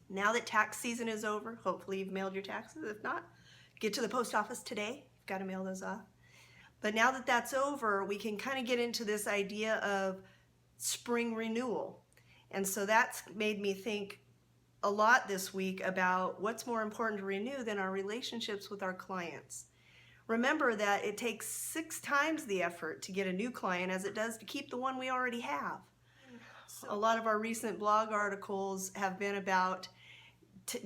Now that tax season is over, hopefully you've mailed your taxes. If not, get to the post office today. You've got to mail those off. But now that that's over, we can kind of get into this idea of spring renewal. And so that's made me think a lot this week about what's more important to renew than our relationships with our clients. Remember that it takes 6 times the effort to get a new client as it does to keep the one we already have. A lot of our recent blog articles have been about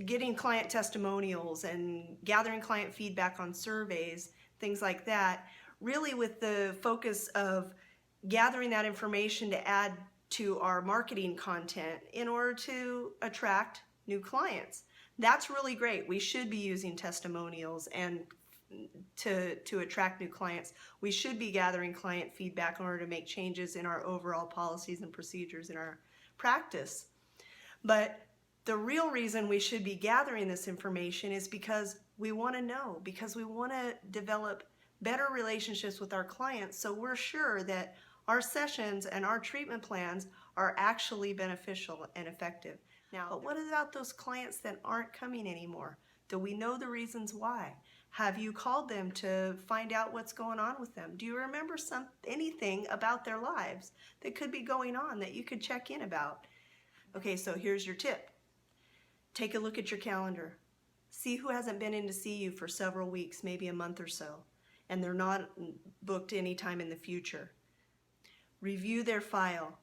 getting client testimonials and gathering client feedback on surveys, things like that, really with the focus of gathering that information to add to our marketing content in order to attract new clients. That's really great. We should be using testimonials and to attract new clients. We should be gathering client feedback in order to make changes in our overall policies and procedures in our practice. But the real reason we should be gathering this information is because we want to know, because we want to develop better relationships with our clients so we're sure that our sessions and our treatment plans are actually beneficial and effective. Now, but what about those clients that aren't coming anymore? Do we know the reasons why? Have you called them to find out what's going on with them? Do you remember anything about their lives that could be going on that you could check in about? Okay, so here's your tip. Take a look at your calendar. See who hasn't been in to see you for several weeks, maybe a month or so, and they're not booked anytime in the future. Review their file.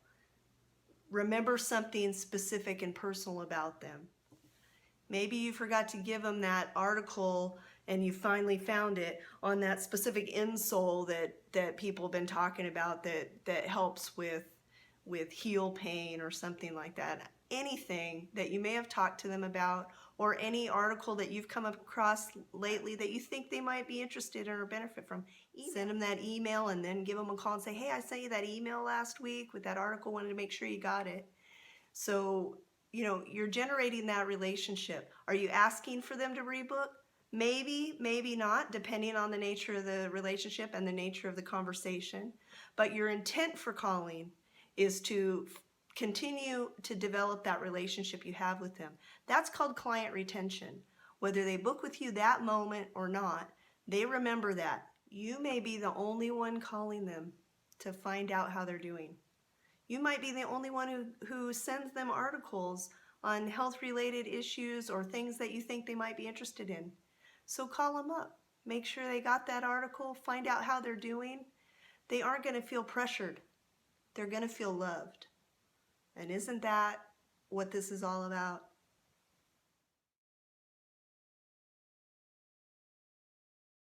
Remember something specific and personal about them. Maybe you forgot to give them that article and you finally found it on that specific insole that people have been talking about that helps with heel pain or something like that. Anything that you may have talked to them about or any article that you've come across lately that you think they might be interested in or benefit from. Send them that email and then give them a call and say, hey, I sent you that email last week with that article, wanted to make sure you got it. So, you're generating that relationship. Are you asking for them to rebook? Maybe, maybe not, depending on the nature of the relationship and the nature of the conversation. But your intent for calling is to continue to develop that relationship you have with them. That's called client retention. Whether they book with you that moment or not, they remember that. You may be the only one calling them to find out how they're doing. You might be the only one who sends them articles on health-related issues or things that you think they might be interested in. So call them up. Make sure they got that article. Find out how they're doing. They aren't going to feel pressured. They're going to feel loved. And isn't that what this is all about?